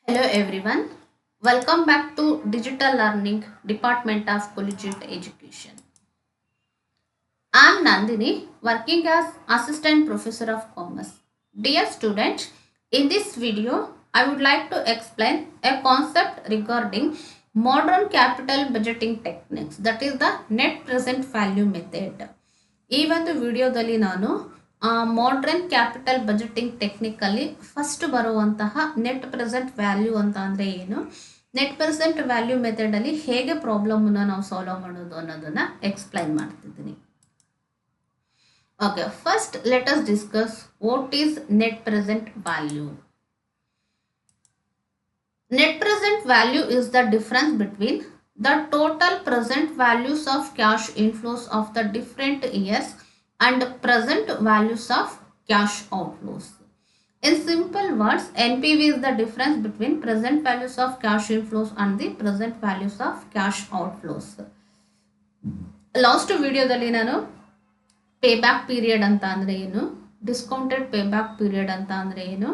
Hello everyone. Welcome back to Digital Learning Department of Collegiate Education. I am Nandini, working as Assistant Professor of Commerce. Dear students, in this video, I would like to explain a concept regarding modern capital budgeting techniques, that is the net present value method. ಈ ಒಂದು ವಿಡಿಯೋದಲ್ಲಿ ನಾನು modern capital budgeting ಟೆಕ್ನಿಕಲ್ಲಿ first ಬರುವಂತಹ net present value ಅಂತ ಅಂದರೆ ಏನು, net present value ಮೆಥಡಲ್ಲಿ ಹೇಗೆ ಪ್ರಾಬ್ಲಮನ್ನು ನಾವು ಸಾಲ್ವ್ ಮಾಡೋದು ಅನ್ನೋದನ್ನು ಎಕ್ಸ್ಪ್ಲೈನ್ ಮಾಡ್ತಿದ್ದೀನಿ. Okay, first let us discuss what is net present value. Net present value is the difference between the total present values of cash inflows of the different years and present values of cash outflows. In simple words, NPV is the difference between present values of cash inflows and the present values of cash outflows. Last video dalli nanu payback period anta andre enu, discounted payback period anta andre enu,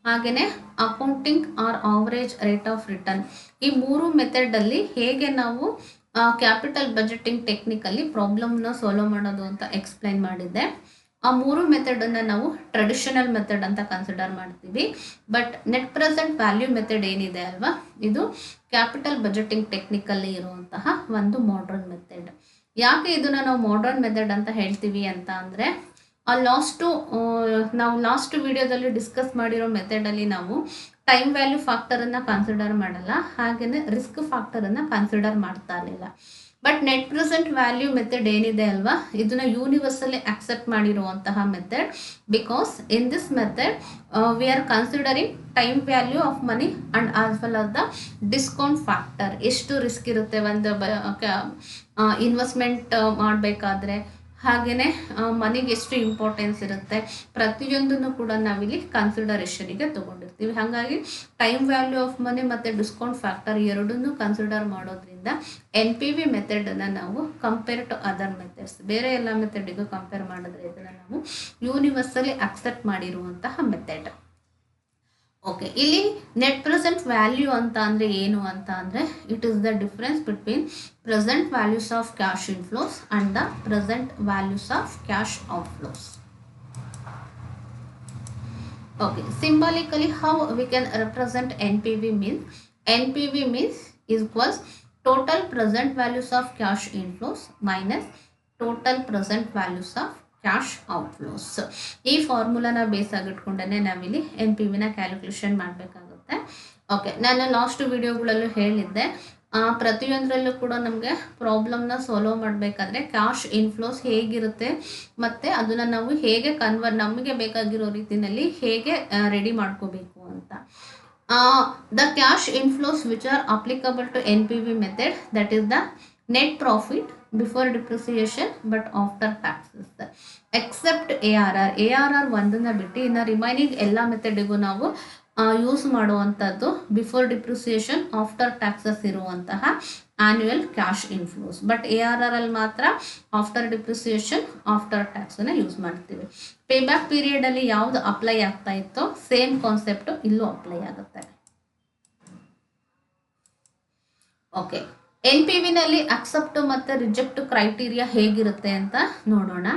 ಹಾಗೆಯೇ accounting or average rate of return, ಈ ಮೂರು ಮೆಥಡಲ್ಲಿ ಹೇಗೆ ನಾವು capital budgeting ಟೆಕ್ನಿಕಲ್ಲಿ ಪ್ರಾಬ್ಲಮ್ನ solve ಮಾಡೋದು ಅಂತ ಎಕ್ಸ್ಪ್ಲೈನ್ ಮಾಡಿದ್ದೆ. ಆ ಮೂರು ಮೆಥಡನ್ನು ನಾವು ಟ್ರೆಡಿಷನಲ್ ಮೆಥಡ್ ಅಂತ ಕನ್ಸಿಡರ್ ಮಾಡ್ತೀವಿ. But net present value method ಏನಿದೆ ಅಲ್ವಾ, ಇದು ಕ್ಯಾಪಿಟಲ್ ಬಜೆಟಿಂಗ್ ಟೆಕ್ನಿಕಲ್ಲಿ ಇರುವಂತಹ ಒಂದು ಮಾಡರ್ನ್ ಮೆಥಡ್. ಯಾಕೆ ಇದನ್ನು ನಾವು ಮಾಡರ್ನ್ ಮೆಥಡ್ ಅಂತ ಹೇಳ್ತೀವಿ ಅಂತ ಅಂದರೆ, ನಾವು ಲಾಸ್ಟ್ ವಿಡಿಯೋದಲ್ಲಿ ಡಿಸ್ಕಸ್ ಮಾಡಿರೋ ಮೆಥಡಲ್ಲಿ ನಾವು ಟೈಮ್ ವ್ಯಾಲ್ಯೂ ಫ್ಯಾಕ್ಟರನ್ನು ಕನ್ಸಿಡರ್ ಮಾಡಲ್ಲ, ಹಾಗೆಯೇ ರಿಸ್ಕ್ ಫ್ಯಾಕ್ಟರನ್ನು ಕನ್ಸಿಡರ್ ಮಾಡ್ತಾ ಇರಲಿಲ್ಲ. But net present value method ಏನಿದೆ ಅಲ್ವಾ, ಇದನ್ನು ಯೂನಿವರ್ಸಲ್ಲಿ ಅಕ್ಸೆಪ್ಟ್ ಮಾಡಿರುವಂತಹ method. Because in this method we are considering time value of money and as well as the discount factor. ಎಷ್ಟು ರಿಸ್ಕ್ ಇರುತ್ತೆ ಒಂದು ಇನ್ವೆಸ್ಟ್ಮೆಂಟ್ ಮಾಡಬೇಕಾದ್ರೆ, ಹಾಗೆಯೇ ಮನಿಗೆ ಎಷ್ಟು ಇಂಪಾರ್ಟೆನ್ಸ್ ಇರುತ್ತೆ, ಪ್ರತಿಯೊಂದನ್ನು ಕೂಡ ನಾವಿಲ್ಲಿ ಕನ್ಸಿಡರೇಷನಿಗೆ ತೊಗೊಂಡಿರ್ತೀವಿ. ಹಾಗಾಗಿ ಟೈಮ್ ವ್ಯಾಲ್ಯೂ ಆಫ್ ಮನಿ ಮತ್ತು ಡಿಸ್ಕೌಂಟ್ ಫ್ಯಾಕ್ಟರ್ ಎರಡನ್ನೂ ಕನ್ಸಿಡರ್ ಮಾಡೋದ್ರಿಂದ NPV ಮೆಥಡನ್ನು ನಾವು ಕಂಪೇರ್ ಟು ಅದರ್ ಮೆಥಡ್ಸ್, ಬೇರೆ ಎಲ್ಲ ಮೆಥಡಿಗೂ ಕಂಪೇರ್ ಮಾಡಿದ್ರೆ ಇದನ್ನು ನಾವು ಯೂನಿವರ್ಸಲಿ ಅಕ್ಸೆಪ್ಟ್ ಮಾಡಿರುವಂತಹ ಮೆಥಡ್. ಓಕೆ, ಇಲ್ಲಿ ನೆಟ್ ಪ್ರೆಸೆಂಟ್ ವ್ಯಾಲ್ಯೂ ಅಂತ ಅಂದರೆ ಏನು ಅಂತ ಅಂದರೆ, it is the difference between present values of cash inflows and the present values of cash outflows. Okay, symbolically how we can represent NPV means equals total present values of cash inflows minus total present values of cash outflows. ಈ ಫಾರ್ಮುಲಾನ base ಆಗಿಟ್ಕೊಂಡೇ ನಾವಿಲ್ಲಿ NPVನ calculation ಮಾಡಬೇಕಾಗುತ್ತೆ. ಓಕೆ, ನಾನು last ವಿಡಿಯೋಗಳಲ್ಲೂ ಹೇಳಿದ್ದೆ, ಪ್ರತಿಯೊಂದರಲ್ಲೂ ಕೂಡ ನಮಗೆ ಪ್ರಾಬ್ಲಮ್ನ ಸಾಲ್ವ್ ಮಾಡಬೇಕಾದ್ರೆ ಕ್ಯಾಶ್ ಇನ್ಫ್ಲೋಸ್ ಹೇಗಿರುತ್ತೆ ಮತ್ತು ಅದನ್ನು ನಾವು ಹೇಗೆ ನಮಗೆ ಬೇಕಾಗಿರೋ ರೀತಿಯಲ್ಲಿ ಹೇಗೆ ರೆಡಿ ಮಾಡ್ಕೋಬೇಕು ಅಂತ. The cash inflows which are applicable to NPV method, that is the net profit before depreciation but after taxes, except ARR ಒಂದನ್ನು ಬಿಟ್ಟು ಇನ್ನು ರಿಮೈನಿಂಗ್ ಎಲ್ಲ ಮೆಥಡಿಗೂ ನಾವು ಯೂಸ್ ಮಾಡುವಂಥದ್ದು ಬಿಫೋರ್ ಡಿಪ್ರಿಸಿಯೇಷನ್ ಆಫ್ಟರ್ ಟ್ಯಾಕ್ಸಸ್ ಇರುವಂತಹ annual cash inflows. But ARR ಅಲ್ಲಿ ಮಾತ್ರ after depreciation after ಟ್ಯಾಕ್ಸನ್ನು ಯೂಸ್ ಮಾಡ್ತೀವಿ. ಪೇಬ್ಯಾಕ್ ಪೀರಿಯಡಲ್ಲಿ ಯಾವುದು ಅಪ್ಲೈ ಆಗ್ತಾ ಇತ್ತೋ ಸೇಮ್ ಕಾನ್ಸೆಪ್ಟು ಇಲ್ಲೂ ಅಪ್ಲೈ ಆಗುತ್ತೆ. ಓಕೆ, NPVನಲ್ಲಿ ಅಕ್ಸೆಪ್ಟ್ ಮತ್ತು ರಿಜೆಕ್ಟ್ ಕ್ರೈಟೀರಿಯಾ ಹೇಗಿರುತ್ತೆ ಅಂತ ನೋಡೋಣ.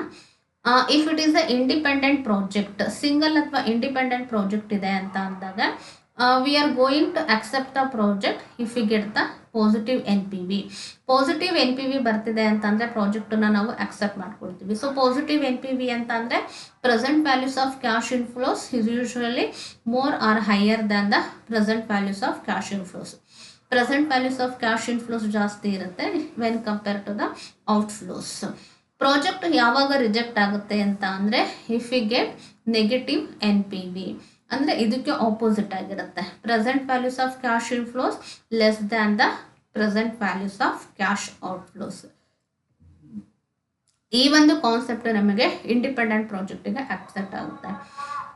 If it is a independent project, single ಅಥವಾ ಇಂಡಿಪೆಂಡೆಂಟ್ ಪ್ರಾಜೆಕ್ಟ್ ಇದೆ ಅಂತ ಅಂದಾಗ we are going to accept the project if you get the positive NPV ಬರ್ತಿದೆ ಅಂತಂದರೆ ಪ್ರಾಜೆಕ್ಟನ್ನು ನಾವು ಅಕ್ಸೆಪ್ಟ್ ಮಾಡ್ಕೊಳ್ತೀವಿ. ಸೊ ಪಾಸಿಟಿವ್ NPV ಅಂತ ಅಂದರೆ present values of cash inflows is usually more or higher than the present values of cash inflows. Present values of cash inflows ಜಾಸ್ತಿ ಇರುತ್ತೆ when compare to the outflows. Project ಯಾವಾಗ reject ಆಗುತ್ತೆ ಅಂತ ಅಂದರೆ if you get negative NPV, ಅಂದರೆ ಇದಕ್ಕೆ opposite ಆಗಿರುತ್ತೆ. Present values of cash inflows less than the present values of cash outflows. ಈ ಒಂದು ಕಾನ್ಸೆಪ್ಟ್ ನಮಗೆ ಇಂಡಿಪೆಂಡೆಂಟ್ ಪ್ರಾಜೆಕ್ಟಿಗೆ ಅಕ್ಸೆಪ್ಟ್ ಆಗುತ್ತೆ.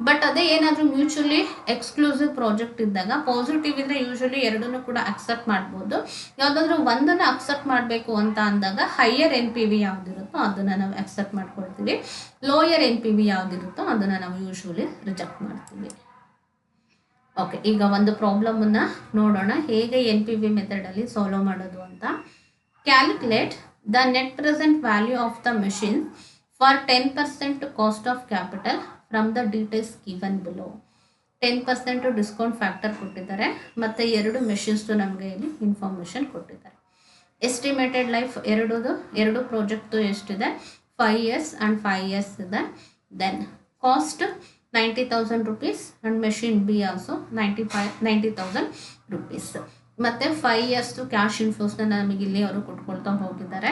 ಬಟ್ ಅದೇ ಏನಾದರೂ ಮ್ಯೂಚುವಲಿ ಎಕ್ಸ್ಕ್ಲೂಸಿವ್ ಪ್ರಾಜೆಕ್ಟ್ ಇದ್ದಾಗ ಪಾಸಿಟಿವ್ ಇದ್ದರೆ ಯೂಶಲಿ ಎರಡನ್ನೂ ಕೂಡ ಅಕ್ಸೆಪ್ಟ್ ಮಾಡ್ಬೋದು. ಯಾವುದಾದ್ರೂ ಒಂದನ್ನು ಅಕ್ಸೆಪ್ಟ್ ಮಾಡಬೇಕು ಅಂತ ಅಂದಾಗ ಹೈಯರ್ NPV ಯಾವುದಿರುತ್ತೋ ಅದನ್ನು ನಾವು ಅಕ್ಸೆಪ್ಟ್ ಮಾಡ್ಕೊಳ್ತೀವಿ, ಲೋಯರ್ NPV ಯಾವುದಿರುತ್ತೋ ಅದನ್ನು ನಾವು ಯೂಶುವಲಿ ರಿಜೆಕ್ಟ್ ಮಾಡ್ತೀವಿ. ಓಕೆ, ಈಗ ಒಂದು ಪ್ರಾಬ್ಲಮನ್ನು ನೋಡೋಣ ಹೇಗೆ NPV ಮೆಥಡಲ್ಲಿ ಸಾಲ್ವ್ ಮಾಡೋದು ಅಂತ. Calculate the net present value of the machine for 10% cost of capital from the details given below. 10% discount factor ಕೊಟ್ಟಿದ್ದಾರೆ ಮತ್ತು 2 ಮೆಷಿನ್ಸ್ದು ನಮಗೆ ಇಲ್ಲಿ ಇನ್ಫಾರ್ಮೇಷನ್ ಕೊಟ್ಟಿದ್ದಾರೆ. ಎಸ್ಟಿಮೇಟೆಡ್ ಲೈಫ್ ಎರಡು ಪ್ರಾಜೆಕ್ಟ್ದು ಎಷ್ಟಿದೆ, 5 years ಆ್ಯಂಡ್ 5 years ಇದೆ. Then cost 90,000 rupees and machine B also 90,000 rupees. ಮತ್ತು 5 yearsದು cash ಇನ್ಫ್ಲೋಸ್ನ ನಮಗೆ ಇಲ್ಲಿ ಅವರು ಕೊಟ್ಕೊಳ್ತಾ ಹೋಗಿದ್ದಾರೆ.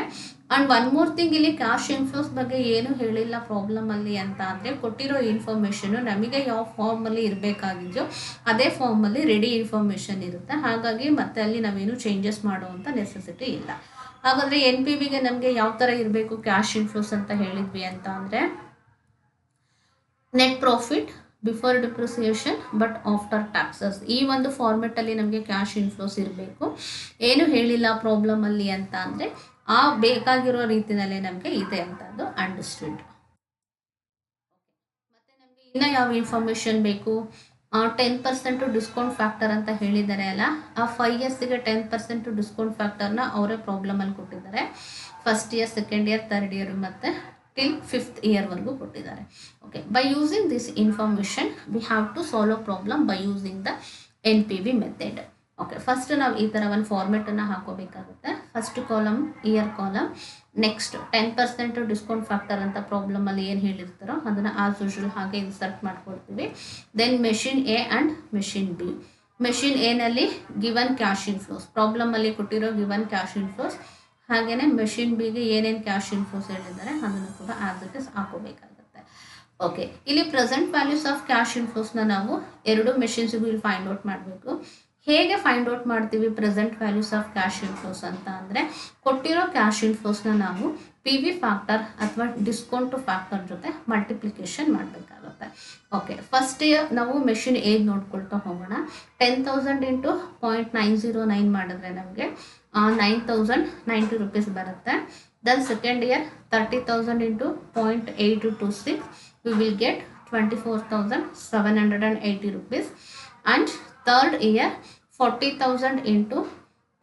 ಆ್ಯಂಡ್ ಒನ್ ಮೋರ್ ಥಿಂಗ್, ಇಲ್ಲಿ ಕ್ಯಾಶ್ ಇನ್ಫ್ಲೋಸ್ ಬಗ್ಗೆ ಏನು ಹೇಳಿಲ್ಲ ಪ್ರಾಬ್ಲಮಲ್ಲಿ ಅಂತ ಅಂದರೆ, ಕೊಟ್ಟಿರೋ ಇನ್ಫಾರ್ಮೇಷನು ನಮಗೆ ಯಾವ ಫಾರ್ಮಲ್ಲಿ ಇರಬೇಕಾಗಿದೆಯೋ ಅದೇ ಫಾರ್ಮಲ್ಲಿ ರೆಡಿ ಇನ್ಫಾರ್ಮೇಷನ್ ಇರುತ್ತೆ. ಹಾಗಾಗಿ ಮತ್ತೆ ಅಲ್ಲಿ ನಾವೇನು ಚೇಂಜಸ್ ಮಾಡುವಂಥ ನೆಸೆಸಿಟಿ ಇಲ್ಲ. ಹಾಗಾದರೆ NPVಗೆ ನಮಗೆ ಯಾವ ಥರ ಇರಬೇಕು ಕ್ಯಾಶ್ ಇನ್ಫ್ಲೋಸ್ ಅಂತ ಹೇಳಿದ್ವಿ ಅಂತ ಅಂದರೆ, net profit before depreciation but after taxes, ಈ ಒಂದು ಫಾರ್ಮೆಟಲ್ಲಿ ನಮಗೆ ಕ್ಯಾಶ್ ಇನ್ಫ್ಲೋಸ್ ಇರಬೇಕು. ಏನು ಹೇಳಿಲ್ಲ ಪ್ರಾಬ್ಲಮಲ್ಲಿ ಅಂತ ಅಂದರೆ, ಆ ಬೇಕಾಗಿರೋ ರೀತಿಯಲ್ಲೇ ನಮಗೆ ಇದೆ ಅಂತದ್ದು ಅಂಡರ್ಸ್ಟುಡ್. ಮತ್ತು ನಮಗೆ ಇನ್ನೂ ಯಾವ ಇನ್ಫಾರ್ಮೇಷನ್ ಬೇಕು, 10% ಡಿಸ್ಕೌಂಟ್ ಫ್ಯಾಕ್ಟರ್ ಅಂತ ಹೇಳಿದ್ದಾರೆ ಅಲ್ಲ, ಆ 5 yearsಗೆ 10% ಡಿಸ್ಕೌಂಟ್ ಫ್ಯಾಕ್ಟರ್ನ ಅವರೇ ಪ್ರಾಬ್ಲಮಲ್ಲಿ ಕೊಟ್ಟಿದ್ದಾರೆ. First year, second year, third year ಮತ್ತು ಟಿಲ್ 5th yearವರೆಗೂ ಕೊಟ್ಟಿದ್ದಾರೆ. Okay, by using this information we have to solve a problem by using the NPV method. Okay, first ನಾವು ಈ ಥರ ಒಂದು ಫಾರ್ಮೆಟನ್ನು ಹಾಕೋಬೇಕಾಗುತ್ತೆ. First column year column, next 10% discount factor ಅಂತ ಪ್ರಾಬ್ಲಮಲ್ಲಿ ಏನು ಹೇಳಿರ್ತಾರೋ ಅದನ್ನು ಆಸ್ ಯೂಶುವಲ್ ಹಾಗೆ ಇನ್ಸರ್ಟ್ ಮಾಡ್ಕೊಳ್ತೀವಿ. Then machine A and machine B. Machine ಎನಲ್ಲಿ ಗಿವನ್ ಕ್ಯಾಶ್ ಇನ್ಫ್ಲೋಸ್, ಪ್ರಾಬ್ಲಮಲ್ಲಿ ಕೊಟ್ಟಿರೋ ಗಿವನ್ ಕ್ಯಾಶ್ ಇನ್ಫ್ಲೋಸ್, ಹಾಗೆಯೇ ಮೆಷಿನ್ ಬಿಗೆ ಏನೇನು ಕ್ಯಾಶ್ ಇನ್ಫ್ಲೋಸ್ ಹೇಳಿದ್ದಾರೆ ಅದನ್ನು ಕೂಡ ಆಸ್ ಇಟ್ ಇಸ್ ಹಾಕೋಬೇಕಾಗುತ್ತೆ. ಓಕೆ, ಇಲ್ಲಿ ಪ್ರೆಸೆಂಟ್ ವ್ಯಾಲ್ಯೂಸ್ ಆಫ್ ಕ್ಯಾಶ್ ಇನ್ಫ್ಲೋಸ್ನ ನಾವು 2 ಮೆಷಿನ್ಸ್ಗೂ ಇಲ್ಲಿ ಫೈಂಡ್ ಔಟ್ ಮಾಡಬೇಕು. ಹೇಗೆ ಫೈಂಡ್ ಔಟ್ ಮಾಡ್ತೀವಿ present values of cash inflows ಅಂತ ಅಂದರೆ, ಕೊಟ್ಟಿರೋ ಕ್ಯಾಶ್ ಇನ್ಫ್ಲೋಸ್ನ ನಾವು PV ಫ್ಯಾಕ್ಟರ್ ಅಥವಾ ಡಿಸ್ಕೌಂಟ್ ಫ್ಯಾಕ್ಟರ್ ಜೊತೆ ಮಲ್ಟಿಪ್ಲಿಕೇಶನ್ ಮಾಡಬೇಕಾಗುತ್ತೆ. ಓಕೆ, ಫಸ್ಟ್ ನಾವು ಮೆಷಿನ್ ಏಜ್ ನೋಡ್ಕೊಳ್ತಾ ಹೋಗೋಣ. 10,000 ಇಂಟು 0.909 ಮಾಡಿದ್ರೆ ನಮಗೆ 9,090 rupees ಬರುತ್ತೆ. Then second year 30,000 into 0.826 we will get 24,780 rupees. And third year 40,000 into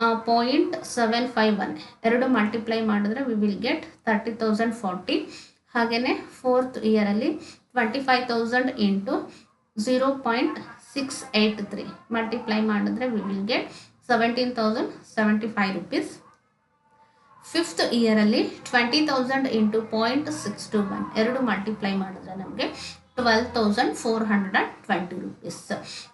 0.751 ಎರಡು ಮಲ್ಟಿಪ್ಲೈ ಮಾಡಿದ್ರೆ we will get 30,040. ಹಾಗೆಯೇ ಫೋರ್ತ್ ಇಯರಲ್ಲಿ 25,000 ಇಂಟು 0.683 ಮಲ್ಟಿಪ್ಲೈ ಮಾಡಿದ್ರೆ we will get 17,075 rupees. Fifth ಇಯರಲ್ಲಿ 20,000 ಇಂಟು 0.621 ಎರಡು ಮಲ್ಟಿಪ್ಲೈ ಮಾಡಿದ್ರೆ ನಮಗೆ 12,420 rupees.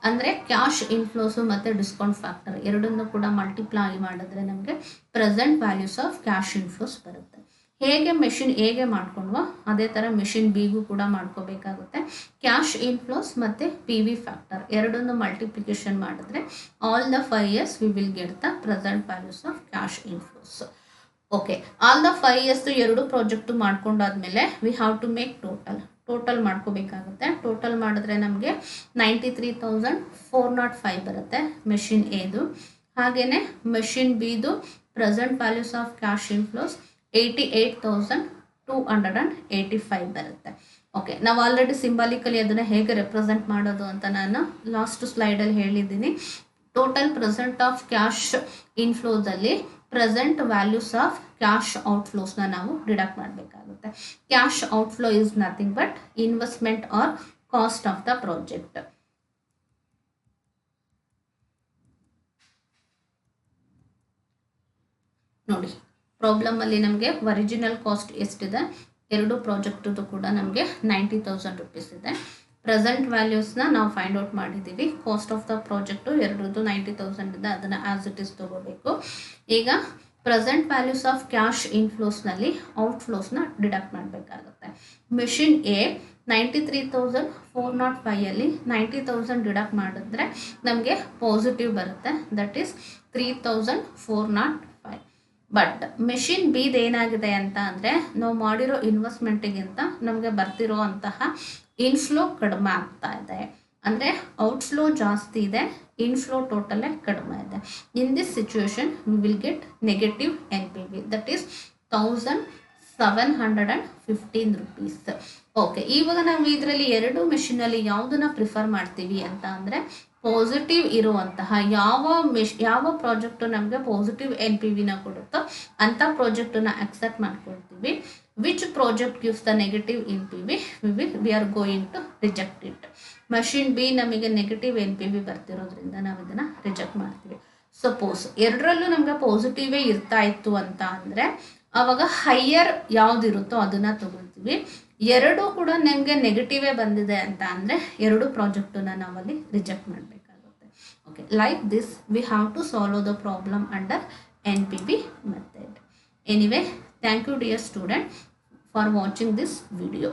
ಅಂದರೆ ಕ್ಯಾಶ್ ಇನ್ಫ್ಲೋಸು ಮತ್ತು ಡಿಸ್ಕೌಂಟ್ ಫ್ಯಾಕ್ಟರ್ ಎರಡನ್ನೂ ಕೂಡ ಮಲ್ಟಿಪ್ಲೈ ಮಾಡಿದ್ರೆ ನಮಗೆ present values of cash inflows ಬರುತ್ತೆ. ಹೇಗೆ ಮೆಷಿನ್ ಎಗೆ ಮಾಡ್ಕೊಂಡ್ವೋ ಅದೇ ಥರ ಮೆಷಿನ್ ಬಿಗೂ ಕೂಡ ಮಾಡ್ಕೋಬೇಕಾಗುತ್ತೆ. ಕ್ಯಾಶ್ ಇನ್ಫ್ಲೋಸ್ ಮತ್ತು PV ಫ್ಯಾಕ್ಟರ್ ಎರಡನ್ನೂ ಮಲ್ಟಿಪ್ಲಿಕೇಶನ್ ಮಾಡಿದ್ರೆ all the 5 years we will get the present values of cash inflows. Okay, all the 5 years ಎರಡು ಪ್ರಾಜೆಕ್ಟು ಮಾಡ್ಕೊಂಡಾದ್ಮೇಲೆ we have to make total ಮಾಡ್ಕೋಬೇಕಾಗುತ್ತೆ. ಟೋಟಲ್ ಮಾಡಿದ್ರೆ ನಮಗೆ 93,405 ಬರುತ್ತೆ ಮೆಷಿನ್ ಎದು. ಹಾಗೆಯೇ ಮೆಷಿನ್ ಬಿದು present values of cash inflows 88,285 ಬರುತ್ತೆ. ಓಕೆ, ನಾವು ಆಲ್ರೆಡಿ ಸಿಂಬಾಲಿಕಲಿ ಅದನ್ನು ಹೇಗೆ ರೆಪ್ರೆಸೆಂಟ್ ಮಾಡೋದು ಅಂತ ನಾನು ಲಾಸ್ಟ್ ಸ್ಲೈಡಲ್ಲಿ ಹೇಳಿದ್ದೀನಿ. ಟೋಟಲ್ ಪ್ರೆಸೆಂಟ್ ಆಫ್ ಕ್ಯಾಶ್ ಇನ್ಫ್ಲೋಸಲ್ಲಿ ಪ್ರೆಸೆಂಟ್ ವ್ಯಾಲ್ಯೂಸ್ ಆಫ್ ಕ್ಯಾಶ್ ಔಟ್ಫ್ಲೋಸ್ನ ನಾವು ಡಿಡಕ್ಟ್ ಮಾಡಬೇಕಾಗುತ್ತೆ. Cash outflow is nothing but investment or cost of the project. ನೋಡಿ, ಪ್ರಾಬ್ಲಮಲ್ಲಿ ನಮಗೆ ಒರಿಜಿನಲ್ ಕಾಸ್ಟ್ ಎಷ್ಟಿದೆ, ಎರಡು ಪ್ರಾಜೆಕ್ಟದು ಕೂಡ ನಮಗೆ 90,000 rupees ಇದೆ. ಪ್ರೆಸೆಂಟ್ ವ್ಯಾಲ್ಯೂಸ್ನ ನಾವು ಫೈಂಡ್ ಔಟ್ ಮಾಡಿದ್ದೀವಿ. ಕಾಸ್ಟ್ ಆಫ್ ದ ಪ್ರಾಜೆಕ್ಟು ಎರಡರದ್ದು 90,000 ಇದೆ, ಅದನ್ನು ಆಸ್ ಇಟ್ ಇಸ್ ತೊಗೋಬೇಕು. ಈಗ ಪ್ರೆಸೆಂಟ್ ವ್ಯಾಲ್ಯೂಸ್ ಆಫ್ ಕ್ಯಾಶ್ ಇನ್ಫ್ಲೋಸ್ನಲ್ಲಿ ಔಟ್ಫ್ಲೋಸ್ನ ಡಿಡಕ್ಟ್ ಮಾಡಬೇಕಾಗುತ್ತೆ. ಮೆಷಿನ್ ಎ 93,405 90,000 ಡಿಡಕ್ಟ್ ಮಾಡಿದ್ರೆ ನಮಗೆ ಪಾಸಿಟಿವ್ ಬರುತ್ತೆ, ದಟ್ ಈಸ್ 3,405. ಬಟ್ ಮೆಷಿನ್ ಬಿದು ಏನಾಗಿದೆ ಅಂತ ಅಂದರೆ, ನಾವು ಮಾಡಿರೋ ಇನ್ವೆಸ್ಟ್ಮೆಂಟಿಗಿಂತ ನಮಗೆ ಬರ್ತಿರೋ ಅಂತಹ ಇನ್ಫ್ಲೋ ಕಡಿಮೆ ಆಗ್ತಾ ಇದೆ. ಅಂದರೆ ಔಟ್ಫ್ಲೋ ಜಾಸ್ತಿ ಇದೆ, ಇನ್ಫ್ಲೋ ಟೋಟಲೇ ಕಡಿಮೆ ಇದೆ. In this situation V will get negative NPV, that is 1,000 715 rupees. Okay, ಇವಾಗ ನಾವು ಇದರಲ್ಲಿ ಎರಡು ಮೆಷಿನಲ್ಲಿ ಯಾವುದನ್ನ ಪ್ರಿಫರ್ ಮಾಡ್ತೀವಿ ಅಂತ ಅಂದರೆ, ಪಾಸಿಟಿವ್ ಇರುವಂತಹ ಯಾವ ಪ್ರಾಜೆಕ್ಟು ನಮಗೆ ಪಾಸಿಟಿವ್ ಎನ್ ಪಿ ವಿನ ಕೊಡುತ್ತೋ ಅಂಥ ಪ್ರಾಜೆಕ್ಟನ್ನ ಅಕ್ಸೆಪ್ಟ್ ಮಾಡ್ಕೊಳ್ತೀವಿ. Which project gives the negative N P V, we are going to reject it. Machine B ನಮಗೆ ನೆಗೆಟಿವ್ ಎನ್ ಪಿ ವಿ ಬರ್ತಿರೋದ್ರಿಂದ ನಾವು ಇದನ್ನು ರಿಜೆಕ್ಟ್ ಮಾಡ್ತೀವಿ. ಸಪೋಸ್ ಎರಡರಲ್ಲೂ ನಮಗೆ ಪಾಸಿಟಿವೇ ಇರ್ತಾ ಇತ್ತು ಅಂತ ಅಂದರೆ ಆವಾಗ ಹೈಯರ್ ಯಾವುದಿರುತ್ತೋ ಅದನ್ನು ತಗೊಳ್ತೀವಿ. ಎರಡೂ ಕೂಡ ನನಗೆ ನೆಗೆಟಿವೇ ಬಂದಿದೆ ಅಂತ ಅಂದರೆ ಎರಡು ಪ್ರಾಜೆಕ್ಟನ್ನು ನಾವಲ್ಲಿ ರಿಜೆಕ್ಟ್ ಮಾಡಬೇಕಾಗುತ್ತೆ. Okay, like this we have to solve the problem under N P V method. Anyway, thank you dear student for watching this video.